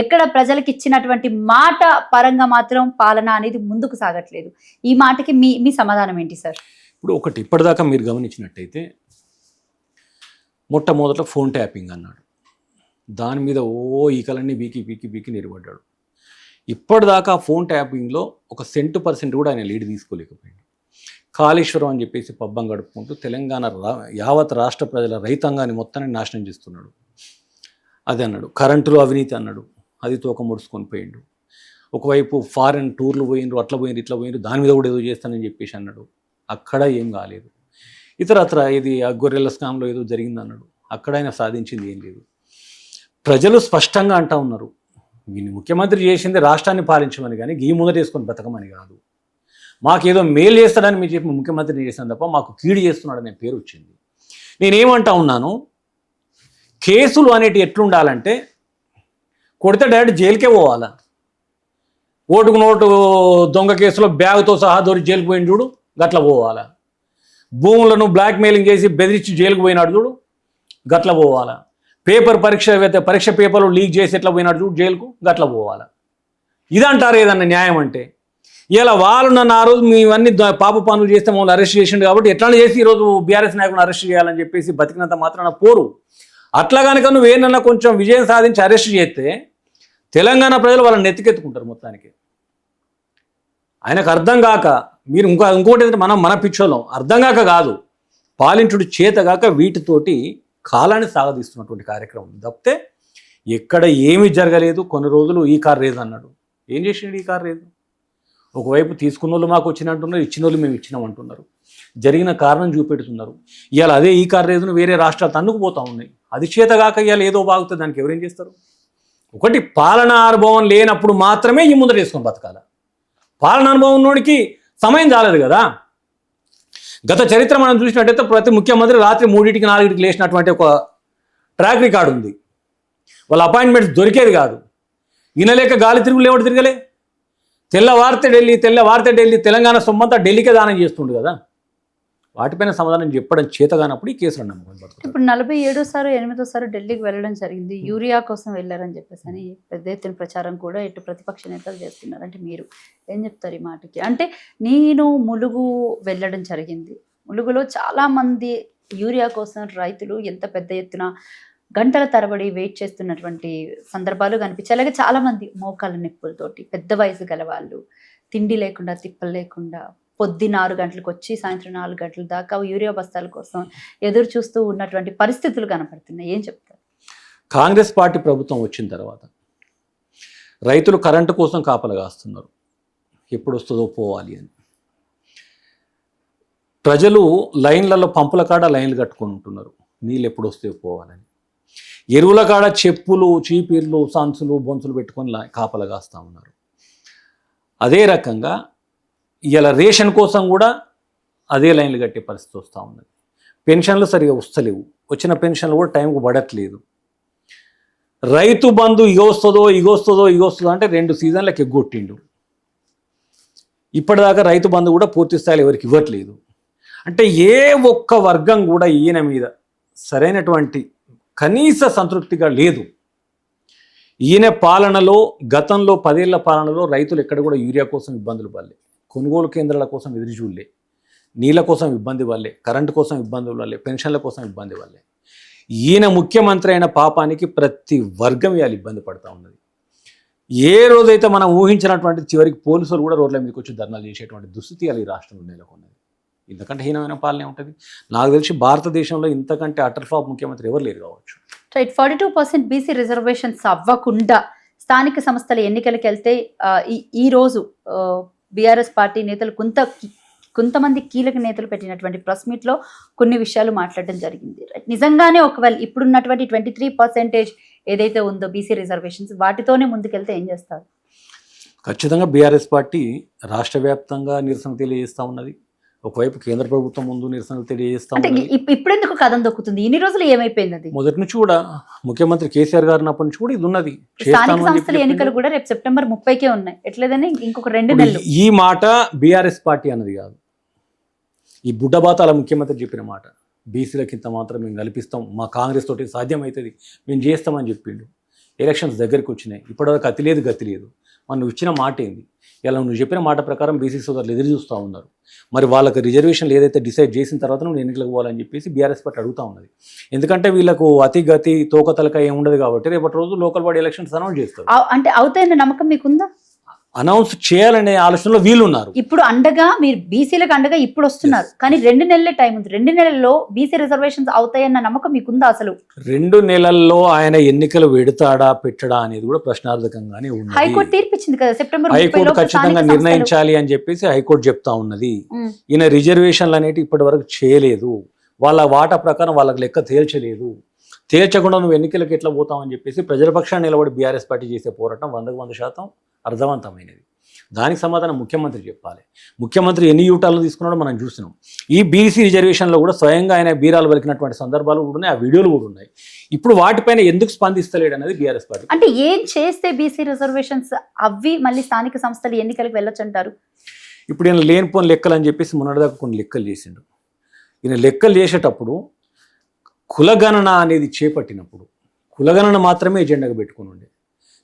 ఎక్కడ ప్రజలకు ఇచ్చినటువంటి మాట పరంగా మాత్రం పాలన అనేది ముందుకు సాగట్లేదు. ఈ మాటకి మీ సమాధానం ఏంటి సార్? ఇప్పుడు ఒకటి ఇప్పటిదాకా మీరు గమనించినట్టయితే మొట్టమొదట ఫోన్ ట్యాపింగ్ అన్నాడు, దాని మీద ఈకలన్నీ బీకి నిలబడ్డాడు. ఇప్పటిదాకా ఫోన్ ట్యాపింగ్లో ఒక % కూడా ఆయన లీడ్ తీసుకోలేకపోయింది. కాళేశ్వరం అని చెప్పేసి పబ్బం గడుపుకుంటూ తెలంగాణ యావత్ రాష్ట్ర ప్రజల రైతాంగాన్ని మొత్తాన్ని నాశనం చేస్తున్నాడు. అది అన్నాడు. కరెంటులో అవినీతి అన్నాడు, అది తోక ముడుచుకొని పోయిండు. ఒకవైపు ఫారెన్ టూర్లు పోయిండ్రు, అట్లా పోయిండ్రు ఇట్లా పోయిండ్రు, దాని మీద కూడా ఏదో చేస్తానని చెప్పేసి అన్నాడు. అక్కడ ఏం కాలేదు. ఇతరత్ర ఇది ఆ గొర్రెల స్కామ్లో ఏదో జరిగింది అన్నాడు, అక్కడ ఆయన సాధించింది ఏం లేదు. ప్రజలు స్పష్టంగా అంటూ ఉన్నారు, వీని ముఖ్యమంత్రి చేసింది రాష్ట్రాన్ని పాలించమని కానీ గీ ముందట వేసుకొని బతకమని కాదు. మాకేదో మేలు చేస్తాడని మీరు చెప్పి ముఖ్యమంత్రిని చేశాను తప్ప మాకు కీడు చేస్తున్నాడనే పేరు వచ్చింది. నేనేమంటా ఉన్నాను, కేసులు అనేటివి ఎట్లుండాలంటే కొడితే డైరెక్ట్ జైలుకే పోవాలా. ఓటుకు నోటు దొంగ కేసులో బ్యాగ్తో సహా దొరికి జైలుకు పోయిన చూడు, గట్ల పోవాలా. భూములను బ్లాక్మెయిలింగ్ చేసి బెదిరించి జైలుకు పోయినాడు చూడు, గట్ల పోవాలా. పరీక్ష పేపర్లు లీక్ చేసి ఎట్లా పోయినాడు చూడు జైలుకు, గట్ల పోవాలా. ఇదంటారు ఏదన్నా న్యాయం అంటే? ఇలా వాళ్ళు నన్ను ఆ రోజు ఇవన్నీ పాప పనులు చేస్తే మమ్మల్ని అరెస్ట్ చేసిండు కాబట్టి ఎట్లా చేసి ఈరోజు బీఆర్ఎస్ నాయకులను అరెస్ట్ చేయాలని చెప్పేసి బతికినంత మాత్రాన పోరు. అట్లా కనుక నువ్వేనన్నా కొంచెం విజయం సాధించి అరెస్ట్ చేస్తే తెలంగాణ ప్రజలు వాళ్ళని నెత్తికెత్తుకుంటారు మొత్తానికి. ఆయనకు అర్థం కాక మీరు ఇంకోటి ఏంటంటే మన పిచ్చోళ్ళం అర్థం కాక కాదు, పాలించుడు చేతగాక వీటితోటి కాలాన్ని సాగదీస్తున్నటువంటి కార్యక్రమం తప్పితే ఎక్కడ ఏమీ జరగలేదు. కొన్ని రోజులు ఈ కార్ రేదు అన్నాడు, ఏం చేసిండు ఈ కార్ రేదు? ఒకవైపు తీసుకున్న వాళ్ళు మాకు వచ్చినట్టున్నారు, ఇచ్చిన వాళ్ళు మేము ఇచ్చినామంటున్నారు, జరిగిన కారణం చూపెడుతున్నారు. ఇవాళ అదే ఈ కార్ రేదును వేరే రాష్ట్రాలు తన్నుకుపోతూ ఉన్నాయి. అది చేతగాక ఇవాళ ఏదో బాగుతుంది, దానికి ఎవరేం చేస్తారు? ఒకటి పాలనా అనుభవం లేనప్పుడు మాత్రమే ఈ ముందర వేసుకొని బతకాల. పాలనా అనుభవం ఉన్నోడికి సమయం చాలదు కదా. గత చరిత్ర మనం చూసినట్టయితే ప్రతి ముఖ్యమంత్రి రాత్రి 3కి 4కి లేచినటువంటి ఒక ట్రాక్ రికార్డు ఉంది. వాళ్ళ అపాయింట్మెంట్స్ దొరికేది కాదు. వినలేక గాలి తిరుగులు ఎవరు తిరగలే. తెల్లవారితే ఢిల్లీ తెలంగాణ సొమ్మంతా ఢిల్లీకే దానం చేస్తుండు కదా. వాటిపైన సమాధానం చెప్పడం చేతగానప్పుడు ఈ కేసులు నమ్మకం. ఇప్పుడు 47సారి 8సారి ఢిల్లీకి వెళ్ళడం జరిగింది, యూరియా కోసం వెళ్ళారని చెప్పేసి అని పెద్ద ఎత్తున ప్రచారం కూడా ఇటు ప్రతిపక్ష నేతలు చేస్తున్నారు. అంటే మీరు ఏం చెప్తారు ఈ మాటకి? అంటే నేను ములుగు వెళ్ళడం జరిగింది, ములుగులో చాలామంది యూరియా కోసం రైతులు ఎంత పెద్ద ఎత్తున గంటల తరబడి వెయిట్ చేస్తున్నటువంటి సందర్భాలు కనిపించాయి. అలాగే చాలామంది మోకాళ్ళ నొప్పులతోటి, పెద్ద వయసు గల వాళ్ళు, తిండి లేకుండా తిప్పలు లేకుండా పొద్దున్న 6 గంటలకు వచ్చి సాయంత్రం 4 గంటల దాకా యూరియా బస్తాల కోసం ఎదురు చూస్తూ ఉన్నటువంటి పరిస్థితులు కనపడుతున్నాయి. ఏం చెప్తారు? కాంగ్రెస్ పార్టీ ప్రభుత్వం వచ్చిన తర్వాత రైతులు కరెంటు కోసం కాపలా కాస్తున్నారు, ఎప్పుడు వస్తుందో పోవాలి అని. ప్రజలు లైన్లలో పంపుల కాడ లైన్లు కట్టుకొని ఉంటున్నారు, నీళ్ళు ఎప్పుడు వస్తే పోవాలని. ఎరువుల కాడ చెప్పులు, చీపీర్లు, సంచులు, బొంచులు పెట్టుకొని కాపలా కాస్తూ ఉన్నారు. అదే రకంగా ఇలా రేషన్ కోసం కూడా అదే లైన్లు కట్టే పరిస్థితి వస్తూ ఉన్నది. పెన్షన్లు సరిగా వస్తలేవు, వచ్చిన పెన్షన్లు కూడా టైంకు పడట్లేదు. రైతు బంధు ఇగొస్తుందో అంటే 2 సీజన్లకు ఎగ్గొట్టిండు. ఇప్పటిదాకా రైతు బంధు కూడా పూర్తి స్థాయిలో ఎవరికి ఇవ్వట్లేదు. అంటే ఏ ఒక్క వర్గం కూడా ఈయన మీద సరైనటువంటి కనీస సంతృప్తిగా లేదు. ఈయన పాలనలో గతంలో 10 ఏళ్ల పాలనలో రైతులు ఎక్కడ కూడా యూరియా కోసం ఇబ్బందులు పడలే, కొనుగోలు కేంద్రాల కోసం ఎదురు చూడలే, నీళ్ళ కోసం ఇబ్బంది పడలే, కరెంటు కోసం ఇబ్బందులు పడలే, పెన్షన్ల కోసం ఇబ్బంది పడలే. ఈయన ముఖ్యమంత్రి అయిన పాపానికి ప్రతి వర్గం ఇవాళ ఇబ్బంది పడుతూ ఉన్నది. ఏ రోజైతే మనం ఊహించినటువంటి చివరికి పోలీసులు కూడా రోడ్ల మీదకి వచ్చి ధర్నాలు చేసేటువంటి దుస్థితి ఇవాళ ఈ రాష్ట్రంలో నెలకొన్నది. ఇంతకంటే హీనమైన పాలనే ఉంటుంది. నాకు తెలిసి భారతదేశంలో ఇంతకంటే అటర్ ఫ్లాప్ ముఖ్యమంత్రి ఎవరు లేరు కావచ్చు. రైట్. 42% బీసీ రిజర్వేషన్స్ అవ్వకుండా స్థానిక సంస్థల ఎన్నికలకు వెళ్తే ఈ రోజు బీఆర్ఎస్ పార్టీ నేతలు కొంతమంది కీలక నేతలు పెట్టినటువంటి ప్రెస్ మీట్లో కొన్ని విషయాలు మాట్లాడడం జరిగింది. నిజంగానే ఒకవేళ ఇప్పుడున్నటువంటి 23% ఏదైతే ఉందో బీసీ రిజర్వేషన్స్ వాటితోనే ముందుకెళ్తే ఏం చేస్తారు? ఖచ్చితంగా బీఆర్ఎస్ పార్టీ రాష్ట్ర వ్యాప్తంగా నిరసన తెలియజేస్తూ ఉన్నది. ఒకవైపు కేంద్ర ప్రభుత్వం ముందు నిరసనలు తెలియజేస్తా ఉన్నది. ఇప్పుడెందుకు కథం దొక్కుతుంది? ఇన్ని రోజులు ఏమైపోయింది? అది మొదటి నుంచి కూడా ముఖ్యమంత్రి కేసీఆర్ గారు ఉన్నప్పటి నుంచి కూడా ఇది ఉన్నది. స్థానిక సంస్థల ఎన్నికలు కూడా రేపు సెప్టెంబర్ 30కే ఉన్నాయి. ఎట్లేదని ఇంకొక 2 నెలలు. ఈ మాట బీఆర్ఎస్ పార్టీ అన్నది కాదు, ఈ బుడ్డబాతాల ముఖ్యమంత్రి చెప్పిన మాట. బీసీలకి ఇంత మాత్రం మేము కల్పిస్తాం, మా కాంగ్రెస్ తోటి సాధ్యమవుతుంది, మేము చేస్తామని చెప్పిండు. ఎలక్షన్స్ దగ్గరికి వచ్చినాయి, ఇప్పటివరకు అతి లేదు గతి లేదు. నువ్వు ఇచ్చిన మాట ఏంది? ఇలా నువ్వు చెప్పిన మాట ప్రకారం బీసీ సోదరులు ఎదురు చూస్తూ ఉన్నారు. మరి వాళ్ళకి రిజర్వేషన్లు ఏదైతే డిసైడ్ చేసిన తర్వాత నువ్వు ఎన్నికలకు పోవాలని చెప్పేసి బీఆర్ఎస్ పార్టీ అడుగుతూ ఉన్నది. ఎందుకంటే వీళ్ళకు అతి గతి తోకతలక ఏమి ఉండదు కాబట్టి రేపటి రోజు లోకల్ బాడీ ఎలక్షన్స్ అనౌన్స్ చేస్తారు. అంటే అవుతాయన్న నమ్మకం మీకుందా? అనౌన్స్ చేయాలనే ఆలోచనలో వీళ్ళు ఉన్నారు. ఇప్పుడు అండగా మీరు బీసీలకు అండగా ఇప్పుడు వస్తున్నారు, కానీ 2 నెలలే టైం ఉంది. 2 నెలల్లో బీసీ రిజర్వేషన్స్ అవుతాయన్న నమ్మకం మీకుందా? అసలు 2 నెలల్లో ఆయన ఎన్నికలు పెడతాడా పెట్టడా అనేది కూడా ప్రశ్నార్థకంగానే ఉంది. హైకోర్టు తీర్పిచ్చింది కదా సెప్టెంబర్ 30 హైకోర్టు ఖచ్చితంగా నిర్ణయించాలి అని చెప్పేసి హైకోర్టు చెప్తా ఉన్నది. ఈయన రిజర్వేషన్లు అనేవి ఇప్పటి వరకు చేయలేదు, వాళ్ళ వాటా ప్రకారం వాళ్ళకి లెక్క తేల్చలేదు. తేల్చకుండా నువ్వు ఎన్నికలకు ఎట్లా పోతామని చెప్పేసి ప్రజల పక్షాన్ని నిలబడి బీఆర్ఎస్ పార్టీ చేసే పోరాటం 100% అర్థవంతమైనది. దానికి సమాధానం ముఖ్యమంత్రి చెప్పాలి. ముఖ్యమంత్రి ఎన్ని యూటాలను తీసుకున్నాడో మనం చూసినాం. ఈ బీసీ రిజర్వేషన్లో కూడా స్వయంగా ఆయన బీరాలు పలికినటువంటి సందర్భాలు కూడా ఉన్నాయి, ఆ వీడియోలు కూడా ఉన్నాయి. ఇప్పుడు వాటిపైన ఎందుకు స్పందిస్తలేడు అనేది బీఆర్ఎస్ పార్టీ. అంటే ఏం చేస్తే బీసీ రిజర్వేషన్స్ అవి మళ్ళీ స్థానిక సంస్థలు ఎన్నికలకు వెళ్ళొచ్చు అంటారు? ఇప్పుడు ఈయన లేనిపోని లెక్కలు అని చెప్పేసి మొన్నటిదాకా కొన్ని లెక్కలు చేసిండు. ఈయన లెక్కలు చేసేటప్పుడు కులగణన అనేది చేపట్టినప్పుడు కులగణన మాత్రమే ఎజెండాగా పెట్టుకుని ఉండే.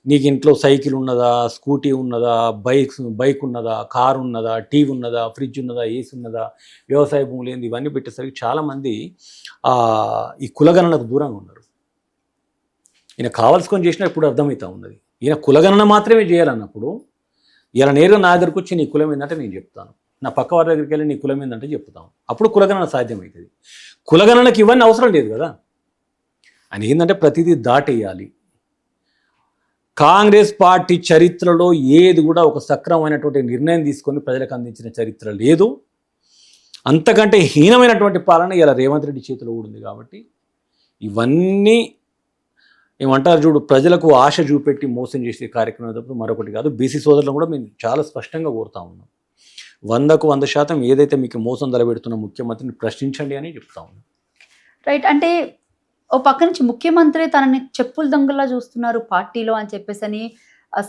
నీకు ఇంట్లో సైకిల్ ఉన్నదా, స్కూటీ ఉన్నదా, బైక్ ఉన్నదా, కారు ఉన్నదా, టీవీ ఉన్నదా, ఫ్రిడ్జ్ ఉన్నదా, ఏసీ ఉన్నదా, వ్యవసాయ భూములు ఏంది, ఇవన్నీ పెట్టేసరికి చాలామంది ఈ కులగణనకు దూరంగా ఉన్నారు. ఈయన కావాల్సుకొని చేసినా ఇప్పుడు అర్థమవుతా ఉన్నది. ఈయన కులగణన మాత్రమే చేయాలన్నప్పుడు ఇలా నేరుగా నా దగ్గరకు వచ్చి నీ కులం ఏంటంటే నేను చెప్తాను, నా పక్క వారి దగ్గరికి వెళ్ళి నీ కులం ఏంటంటే చెప్తాను, అప్పుడు కులగణన సాధ్యమవుతుంది. కులగణనకి ఇవన్నీ అవసరం లేదు కదా. అని ఏంటంటే ప్రతిదీ దాటేయాలి. కాంగ్రెస్ పార్టీ చరిత్రలో ఏది కూడా ఒక సక్రమమైనటువంటి నిర్ణయం తీసుకొని ప్రజలకు అందించిన చరిత్ర లేదు. అంతకంటే హీనమైనటువంటి పాలన ఇలా రేవంత్ రెడ్డి చేతిలో కూడా ఉంది. కాబట్టి ఇవన్నీ ఏమంటారు చూడు, ప్రజలకు ఆశ చూపెట్టి మోసం చేసే కార్యక్రమం తప్ప మరొకటి కాదు. బీసీ సోదరులను కూడా మేము చాలా స్పష్టంగా కోరుతా ఉన్నాం, 100% ఏదైతే మీకు మోసం తలబెడుతున్న ముఖ్యమంత్రిని ప్రశ్నించండి అని చెప్తా ఉన్నాం. రైట్. అంటే ఓ పక్క నుంచి ముఖ్యమంత్రి తనని చెప్పుల దొంగలా చూస్తున్నారు పార్టీలో అని చెప్పేసి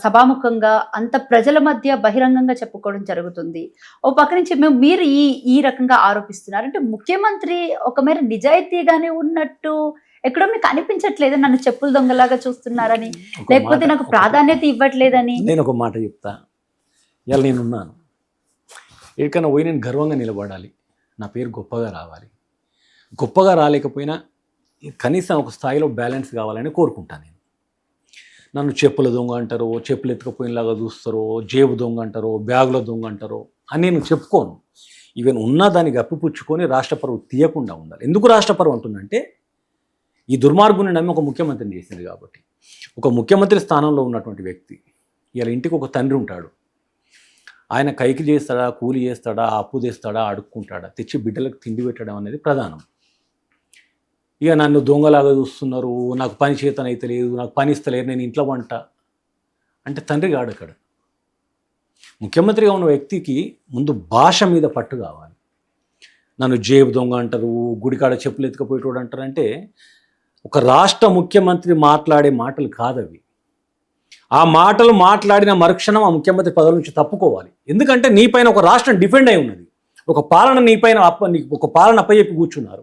సభాముఖంగా అంత ప్రజల మధ్య బహిరంగంగా చెప్పుకోవడం జరుగుతుంది. ఓ పక్క నుంచి మీరు ఈ రకంగా ఆరోపిస్తున్నారు. అంటే ముఖ్యమంత్రి ఒక మేర నిజాయితీగానే ఉన్నట్టు ఎక్కడో మీకు అనిపించట్లేదు, నన్ను చెప్పుల దొంగలాగా చూస్తున్నారని, లేకపోతే నాకు ప్రాధాన్యత ఇవ్వట్లేదని? నేను ఒక మాట చెప్తా, ఇలా నేనున్నాను, ఎక్కడికైనా పోయి నేను గర్వంగా నిలబడాలి, నా పేరు గొప్పగా రావాలి. గొప్పగా రాలేకపోయినా కనీసం ఒక స్థాయిలో బ్యాలెన్స్ కావాలని కోరుకుంటాను. నేను నన్ను చెప్పుల దొంగ అంటారో, చెప్పులు ఎత్తుకపోయినలాగా చూస్తారో, జేబు దొంగ అంటారో, బ్యాగుల దొంగ అంటారో అని నేను చెప్పుకోను. ఈవెన్ ఉన్న దానికి అప్పిపుచ్చుకొని రాష్ట్రపరువు తీయకుండా ఉండాలి. ఎందుకు రాష్ట్రపరువు అంటుందంటే ఈ దుర్మార్గుని నమ్మి ఒక ముఖ్యమంత్రిని చేసింది కాబట్టి. ఒక ముఖ్యమంత్రి స్థానంలో ఉన్నటువంటి వ్యక్తి ఇలా ఇంటికి ఒక తండ్రి ఉంటాడు, ఆయన కైకి చేస్తాడా, కూలి చేస్తాడా, అప్పు తెస్తాడా, అడుక్కుంటాడా, తెచ్చి బిడ్డలకు తిండి పెట్టడం అనేది ప్రధానం. ఇక నన్ను దొంగలాగా చూస్తున్నారు, నాకు పని చేతనైతే లేదు, నాకు పని ఇస్తలేరు, నేను ఇంట్లో వంట అంటే తండ్రి కాడు అక్కడ. ముఖ్యమంత్రిగా ఉన్న వ్యక్తికి ముందు భాష మీద పట్టు కావాలి. నన్ను జేబు దొంగ అంటారు, గుడికాడ చెప్పులు ఎత్తుకపోయేటోడు అంటారంటే ఒక రాష్ట్ర ముఖ్యమంత్రి మాట్లాడే మాటలు కాదవి. ఆ మాటలు మాట్లాడిన మరుక్షణం ఆ ముఖ్యమంత్రి పదవి నుంచి తప్పుకోవాలి. ఎందుకంటే నీపైన ఒక రాష్ట్రం డిపెండ్ అయి ఉన్నది, ఒక పాలన నీపైన ఒక పాలన అప్పచెప్పి కూర్చున్నారు.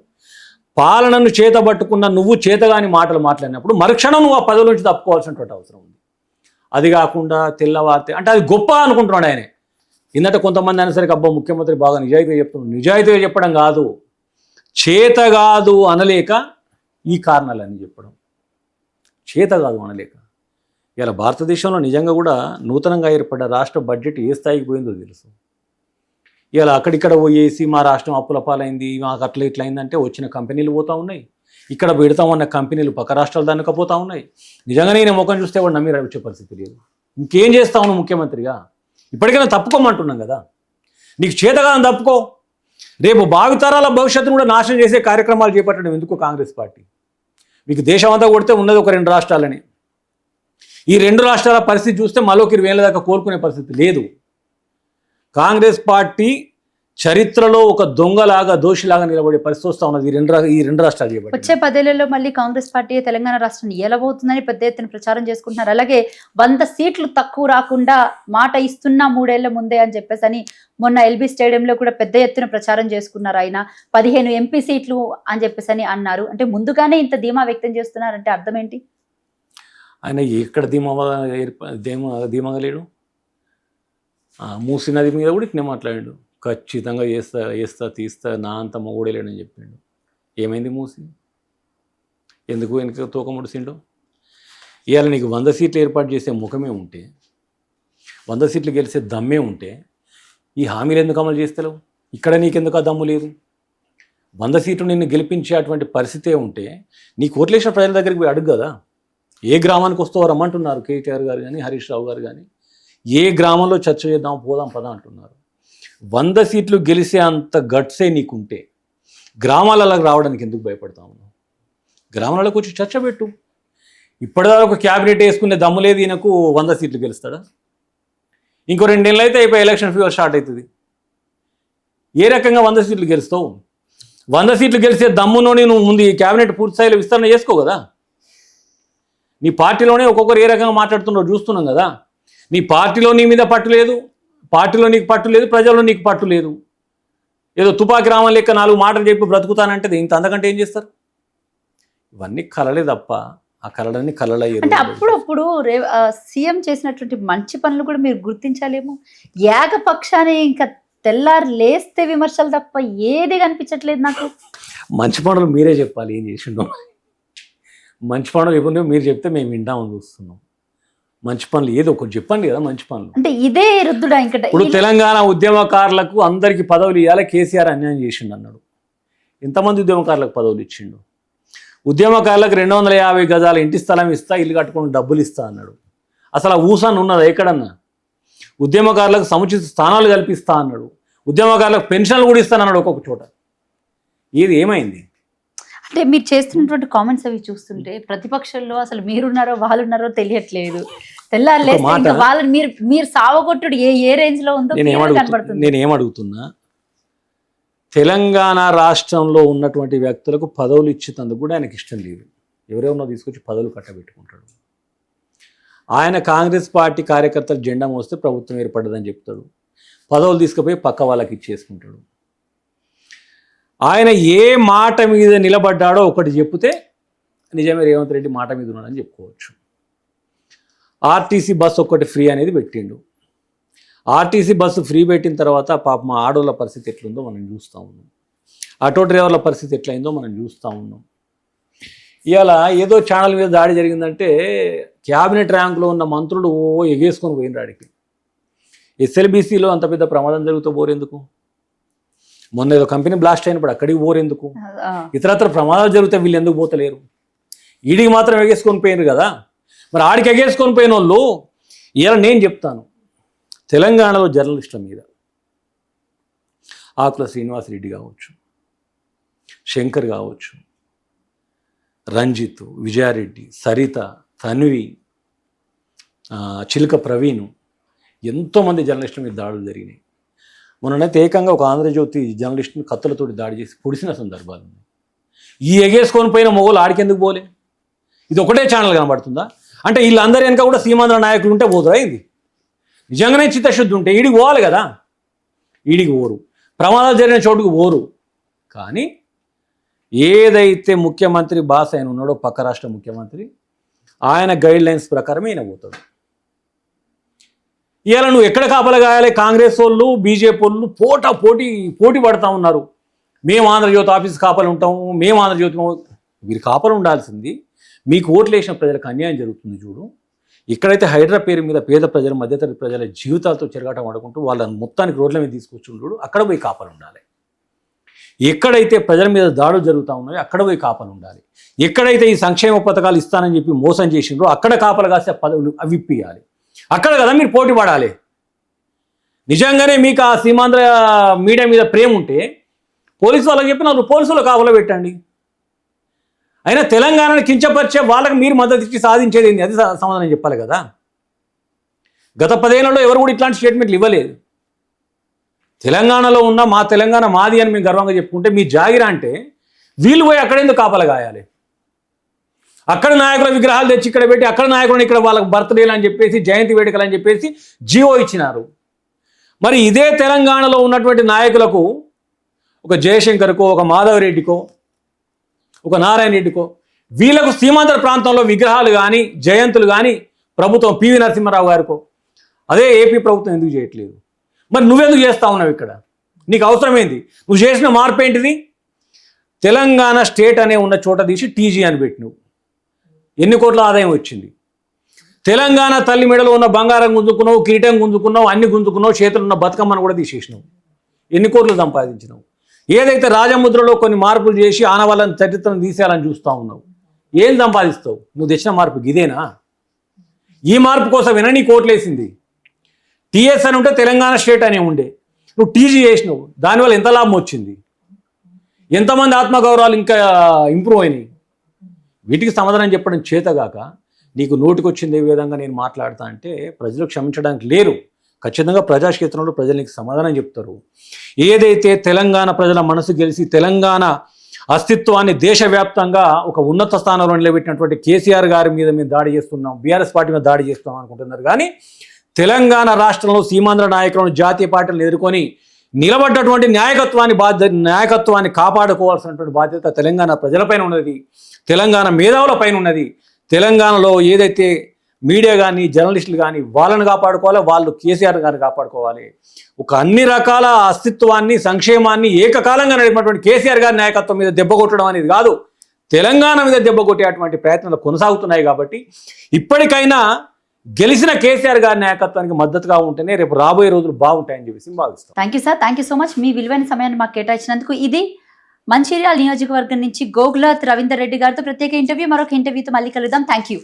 పాలనను చేతబట్టుకున్న నువ్వు చేతగాని మాటలు మాట్లాడినప్పుడు మరుక్షణం నువ్వు ఆ పదవి నుంచి తప్పుకోవాల్సినటువంటి అవసరం ఉంది. అది కాకుండా తెల్లవారితే అంటే అది గొప్ప అనుకుంటున్నాడు ఆయనే. ఇందట కొంతమంది అనేసరికి అబ్బా ముఖ్యమంత్రి బాగా నిజాయితీగా చెప్తున్నాడు. నిజాయితీగా చెప్పడం కాదు, చేత కాదు అనలేక ఈ కారణాలన్నీ చెప్పడం. చేత కాదు అనలేక ఇలా భారతదేశంలో నిజంగా కూడా నూతనంగా ఏర్పడ్డ రాష్ట్ర బడ్జెట్ ఏ స్థాయికి పోయిందో తెలుసు. ఇలా అక్కడిక్కడ పోయేసి మా రాష్ట్రం అప్పుల పాలైంది, మాకు అట్లా ఇట్లా అయిందంటే వచ్చిన కంపెనీలు పోతూ ఉన్నాయి. ఇక్కడ పెడతామన్న కంపెనీలు పక్క రాష్ట్రాలు దన్నకపోతూ ఉన్నాయి. నిజంగా నేను ముఖం చూస్తే వాడు నమ్మి వచ్చే పరిస్థితి లేదు. ఇంకేం చేస్తావు ముఖ్యమంత్రిగా? ఇప్పటికైనా తప్పుకోమంటున్నాం కదా. నీకు చేతగా తప్పుకో. రేపు భావితరాల భవిష్యత్తును కూడా నాశనం చేసే కార్యక్రమాలు చేపట్టడం ఎందుకు కాంగ్రెస్ పార్టీ? మీకు దేశం అంతా కొడితే ఉన్నది ఒక 2 రాష్ట్రాలని. ఈ 2 రాష్ట్రాల పరిస్థితి చూస్తే మరోకి 20 ఏళ్ళ దాకా కోలుకునే పరిస్థితి లేదు. కాంగ్రెస్ పార్టీ చరిత్రలో ఒక దొంగలాగా దోషిలాగా నిలబడే పరిస్థితి వస్తూ ఉన్నది ఈ రెండు రాష్ట్రాలు చేపట్టి. వచ్చే 10 ఏళ్లలో మళ్ళీ కాంగ్రెస్ పార్టీ తెలంగాణ రాష్ట్రాన్ని ఏలబోతుందని పెద్ద ఎత్తున ప్రచారం చేసుకుంటున్నారు. అలాగే 100 సీట్లు తక్కువ రాకుండా మాట ఇస్తున్నా 3 ఏళ్ల ముందే అని చెప్పేసి అని మొన్న ఎల్బీ స్టేడియంలో కూడా పెద్ద ఎత్తున ప్రచారం చేసుకున్నారు. ఆయన 15 ఎంపీ సీట్లు అని చెప్పేసి అని అన్నారు. అంటే ముందుగానే ఇంత ధీమా వ్యక్తం చేస్తున్నారంటే అర్థం ఏంటి? ఆయన ఎక్కడ ధీమాగా లేడు. మూసీ నది మీద కూడా ఇట్నే మాట్లాడాడు. ఖచ్చితంగా వేస్తా తీస్తా నా అంత మొగుడేలేడని చెప్పిండు. ఏమైంది మూసి? ఎందుకు వెనక తోక ముడిసిండు? ఇవాళ నీకు 100 సీట్లు ఏర్పాటు చేసే ముఖమే ఉంటే, 100 సీట్లు గెలిచే దమ్మే ఉంటే ఈ హామీలు ఎందుకు అమలు చేస్తలేవు? ఇక్కడ నీకెందుకు ఆ దమ్ము లేదు? 100 సీట్లు నిన్ను గెలిపించే అటువంటి పరిస్థితే ఉంటే నీ కోట్లేసిన ప్రజల దగ్గరికి పోయి అడుగు కదా. ఏ గ్రామానికి వస్తావో రమ్మంటున్నారు కేటీఆర్ గారు కానీ హరీష్ రావు గారు కానీ. ఏ గ్రామంలో చర్చ చేద్దాం పోదాం పదా అంటున్నారు. 100 సీట్లు గెలిసే అంత గట్సే నీకుంటే గ్రామాలకు రావడానికి ఎందుకు భయపడతాము? గ్రామాలకు వచ్చి చర్చ పెట్టు. ఇప్పటిదాకా ఒక క్యాబినెట్ వేసుకునే దమ్ము లేదు ఈయనకు. 100 సీట్లు గెలుస్తాడా? ఇంకో 2 నెలలు అయితే అయిపోయి ఎలక్షన్ ఫీవర్ స్టార్ట్ అవుతుంది. ఏ రకంగా 100 సీట్లు గెలుస్తావు? 100 సీట్లు గెలిచే దమ్మునోని నువ్వు ముందు ఈ క్యాబినెట్ పూర్తి స్థాయిలో విస్తరణ చేసుకో కదా. నీ పార్టీలోనే ఒక్కొక్కరు ఏ రకంగా మాట్లాడుతున్నారో చూస్తున్నాం కదా. నీ పార్టీలో నీ మీద పట్టు లేదు, పార్టీలో నీకు పట్టు లేదు, ప్రజల్లో నీకు పట్టు లేదు. ఏదో తుపాకి రామం లెక్క 4 మాటలు చెప్పి బ్రతుకుతానంటే ఇంత అంతకంటే ఏం చేస్తారు? ఇవన్నీ కలలే తప్ప ఆ కలలన్నీ కలలయ్యారు. అంటే అప్పుడప్పుడు సీఎం చేసినటువంటి మంచి పనులు కూడా మీరు గుర్తించాలేమో. ఏకపక్షాన్ని ఇంకా తెల్లారు లేస్తే విమర్శలు తప్ప ఏది కనిపించట్లేదు నాకు. మంచి పనులు మీరే చెప్పాలి ఏం చేసిండో. మంచి పనులు ఎప్పుడు మీరు చెప్తే మేము వింటామని చూస్తున్నాం. మంచి పనులు ఏదో ఒకటి చెప్పండి కదా. మంచి పనులు అంటే ఇదే రుద్దుడా? ఇంకా ఇప్పుడు తెలంగాణ ఉద్యమకారులకు అందరికీ పదవులు ఇవ్వాలి, కేసీఆర్ అన్యాయం చేసిండు అన్నాడు. ఎంతమంది ఉద్యమకారులకు పదవులు ఇచ్చిండు? ఉద్యమకారులకు 250 గజాల ఇంటి స్థలం ఇస్తా, ఇల్లు కట్టుకుని డబ్బులు ఇస్తా అన్నాడు. అసలు ఆ ఊసాన్ని ఉన్నదా ఎక్కడన్నా? ఉద్యమకారులకు సముచిత స్థానాలు కల్పిస్తా అన్నాడు. ఉద్యమకారులకు పెన్షన్లు కూడా ఇస్తానన్నాడు ఒక్కొక్క చోట. ఏమైంది? అంటే మీరు చేస్తున్నటువంటి కామెంట్స్ అవి చూస్తుంటే ప్రతిపక్షంలో అసలు మీరున్నారో వాళ్ళున్నారో తెలియట్లేదు. తెల్లారు వాళ్ళని మీరు సావగొట్టుడు ఏ రేంజ్ లో ఉందో కనబడుతుంది. నేనేమడుగుతున్నా, తెలంగాణ రాష్ట్రంలో ఉన్నటువంటి వ్యక్తులకు పదవులు ఇచ్చేందుకు కూడా ఆయనకి ఇష్టం లేదు. ఎవరెవరినో తీసుకొచ్చి పదవులు కట్టబెట్టుకుంటాడు. ఆయన కాంగ్రెస్ పార్టీ కార్యకర్తలు జెండా మోస్తే ప్రభుత్వం ఏర్పడ్డదని చెప్తాడు. పదవులు తీసుకుపోయి పక్క వాళ్ళకి ఇచ్చేసుకుంటాడు. ఆయన ఏ మాట మీద నిలబడ్డాడో ఒకటి చెప్తే నిజమే రేవంత్ రెడ్డి మాట మీద ఉన్నాడని చెప్పుకోవచ్చు. ఆర్టీసీ బస్సు ఒక్కటి ఫ్రీ అనేది పెట్టిండు. ఆర్టీసీ బస్సు ఫ్రీ పెట్టిన తర్వాత పాపం ఆడోళ్ళ పరిస్థితి ఎట్లుందో మనం చూస్తూ ఉన్నాం. ఆటో డ్రైవర్ల పరిస్థితి ఎట్లయిందో మనం చూస్తూ ఉన్నాం. ఇవాళ ఏదో ఛానల్ మీద దాడి జరిగిందంటే క్యాబినెట్ ర్యాంకులో ఉన్న మంత్రులు ఎగేసుకొని పోయిన రాడికి. ఎస్ఎల్బీసీలో అంత పెద్ద ప్రమాదం జరుగుతూ పోరేందుకు? మొన్న ఏదో కంపెనీ బ్లాస్ట్ అయినప్పుడు అక్కడికి పోరేందుకు? ఇతరత్ర ప్రమాదాలు జరిగితే వీళ్ళు ఎందుకు పోతలేరు? ఈడికి మాత్రం ఎగేసుకొని పోయినారు కదా. మరి ఆడికి ఎగేసుకొని పోయిన వాళ్ళు ఇలా నేను చెప్తాను, తెలంగాణలో జర్నలిస్టుల మీద ఆకుల శ్రీనివాసరెడ్డి కావచ్చు, శంకర్ కావచ్చు, రంజిత్, విజయారెడ్డి, సరిత, తన్వి, చిలుక ప్రవీణ్, ఎంతోమంది జర్నలిస్టుల మీద దాడులు జరిగినాయి. మొన్ననైతే ఏకంగా ఒక ఆంధ్రజ్యోతి జర్నలిస్టుని కత్తులతోటి దాడి చేసి పొడిసిన సందర్భాలు ఉన్నాయి. ఈ ఎగేసుకొని పోయిన మొగోళ్ళు ఆడికెందుకు పోలే? ఇది ఒకటే ఛానల్ కనబడుతుందా? అంటే వీళ్ళందరి వెనక కూడా సీమాంధ్ర నాయకులు ఉంటే పోదురా ఇది? నిజంగానే చిత్తశుద్ధి ఉంటే ఈడికి పోవాలి కదా, ఈడికి పోరు, ప్రమాదాలు జరిగిన చోటుకు పోరు. కానీ ఏదైతే ముఖ్యమంత్రి బాస్ ఆయన ఉన్నాడో పక్క రాష్ట్ర ముఖ్యమంత్రి, ఆయన గైడ్ లైన్స్ ప్రకారం ఈయన పోతాడు. ఇవాళ నువ్వు ఎక్కడ కాపలా కాయాలి? కాంగ్రెస్ వాళ్ళు బీజేపీ వాళ్ళు పోటీ పడతా ఉన్నారు. మేము ఆంధ్రజ్యోతి ఆఫీస్ కాపలు ఉంటాము, మేము ఆంధ్రజ్యోతి. మీరు కాపలు ఉండాల్సింది, మీకు ఓట్లు వేసిన ప్రజలకు అన్యాయం జరుగుతుంది చూడు. ఎక్కడైతే హైడ్రా పేరు మీద పేద ప్రజలు మధ్యతరగతి ప్రజల జీవితాలతో చెరగాటం ఆడుకుంటూ వాళ్ళని మొత్తానికి రోడ్ల మీద తీసుకొచ్చి చూడు, అక్కడ పోయి కాపలు ఉండాలి. ఎక్కడైతే ప్రజల మీద దాడులు జరుగుతూ ఉన్నాయో అక్కడ పోయి కాపలు ఉండాలి. ఎక్కడైతే ఈ సంక్షేమ పథకాలు ఇస్తానని చెప్పి మోసం చేసిండ్రో అక్కడ కాపలు కాస్తే పదవులు అవి ఇప్పియాలి. అక్కడ కదా మీరు పోటీ పడాలి. నిజంగానే మీకు ఆ సీమాంధ్ర మీడియా మీద ప్రేమ ఉంటే పోలీసు వాళ్ళకి చెప్పి 4 పోలీసులు కాపలా పెట్టండి. అయినా తెలంగాణను కించపరిచే వాళ్ళకి మీరు మద్దతు ఇచ్చి సాధించేది ఏంది? అది సమాధానం చెప్పాలి కదా. గత 10 ఏళ్లలో ఎవరు కూడా ఇట్లాంటి స్టేట్మెంట్లు ఇవ్వలేదు. తెలంగాణలో ఉన్న మా తెలంగాణ మాది అని మేము గర్వంగా చెప్పుకుంటే మీ జాగిరా అంటే వీళ్ళు పోయి అక్కడెందుకు కాపలా కాయాలి? అక్కడ నాయకుల విగ్రహాలు తెచ్చి ఇక్కడ పెట్టి అక్కడ నాయకులను ఇక్కడ వాళ్ళకి బర్త్డేలు అని చెప్పేసి జయంతి వేడుకలు అని చెప్పేసి జీవో ఇచ్చినారు. మరి ఇదే తెలంగాణలో ఉన్నటువంటి నాయకులకు, ఒక జయశంకర్కో, ఒక మాధవరెడ్డికో, ఒక నారాయణ రెడ్డికో, వీళ్ళకు సీమాంధ్ర ప్రాంతంలో విగ్రహాలు కానీ జయంతులు కానీ ప్రభుత్వం పివి నరసింహారావు గారికో అదే ఏపీ ప్రభుత్వం ఎందుకు చేయట్లేదు? మరి నువ్వెందుకు చేస్తా ఉన్నావు ఇక్కడ? నీకు అవసరమైంది. నువ్వు చేసిన మార్పు ఏంటిది? తెలంగాణ స్టేట్ అనే ఉన్న చోట తీసి టీజీ అని పెట్టినవు. ఎన్ని కోట్ల ఆదాయం వచ్చింది? తెలంగాణ తల్లి మెడలో ఉన్న బంగారం గుంజుకున్నావు, కిరీటం గుంజుకున్నావు, అన్ని గుంజుకున్నావు, చేతులు ఉన్న బతుకమ్మను కూడా తీసేసినావు. ఎన్ని కోట్లు సంపాదించినావు? ఏదైతే రాజముద్రలో కొన్ని మార్పులు చేసి ఆనవాళ్ళని చరిత్రను తీసేయాలని చూస్తూ ఉన్నావు, ఏం సంపాదిస్తావు? నువ్వు తెచ్చిన మార్పు ఇదేనా? ఈ మార్పు కోసం నీ కోట్లేసింది. టీఎస్ అని ఉంటే తెలంగాణ స్టేట్ అనే ఉండే, నువ్వు టీజీ చేసినావు. దానివల్ల ఎంత లాభం వచ్చింది? ఎంతమంది ఆత్మగౌరవాలు ఇంకా ఇంప్రూవ్ అయినాయి? వీటికి సమాధానం చెప్పడం చేతగాక నీకు నోటికొచ్చింది ఏ విధంగా నేను మాట్లాడతా అంటే ప్రజలు క్షమించడానికి లేరు. ఖచ్చితంగా ప్రజాక్షేత్రంలో ప్రజలు నీకు సమాధానం చెప్తారు. ఏదైతే తెలంగాణ ప్రజల మనసు గెలిచి తెలంగాణ అస్తిత్వాన్ని దేశవ్యాప్తంగా ఒక ఉన్నత స్థానంలో నిలబెట్టినటువంటి కేసీఆర్ గారి మీద మేము దాడి చేస్తున్నాం, బీఆర్ఎస్ పార్టీ మీద దాడి చేస్తున్నాం అనుకుంటున్నారు. కానీ తెలంగాణ రాష్ట్రంలో సీమాంధ్ర నాయకులను జాతీయ పార్టీలను ఎదుర్కొని నిలబడ్డటువంటి నాయకత్వాన్ని కాపాడుకోవాల్సినటువంటి బాధ్యత తెలంగాణ ప్రజలపైన ఉన్నది, తెలంగాణ మేధావుల పైన ఉన్నది. తెలంగాణలో ఏదైతే మీడియా కానీ జర్నలిస్టులు కానీ వాళ్ళని కాపాడుకోవాలి, వాళ్ళు కేసీఆర్ గారిని కాపాడుకోవాలి. ఒక అన్ని రకాల అస్తిత్వాన్ని సంక్షేమాన్ని ఏకకాలంగా నడిపినటువంటి కేసీఆర్ గారి నాయకత్వం మీద దెబ్బ కొట్టడం అనేది కాదు, తెలంగాణ మీద దెబ్బ కొట్టేటువంటి ప్రయత్నాలు కొనసాగుతున్నాయి. కాబట్టి ఇప్పటికైనా గెలిచిన కేసీఆర్ గారి నాయకత్వానికి మద్దతుగా ఉంటేనే రేపు రాబోయే రోజులు బాగుంటాయని చెప్పేసి భావిస్తాం. Thank you sir, thank you so much. మీ విలువైన సమయాన్ని మాకు కేటాయించినందుకు. ఇది మంచిర్యాల నియోజకవర్గం నుంచి గోగులాత్ రవీందర్ రెడ్డి గారితో ప్రత్యేక ఇంటర్వ్యూ. మరొక ఇంటర్వ్యూతో మళ్ళీ కలుద్దాం. Thank you.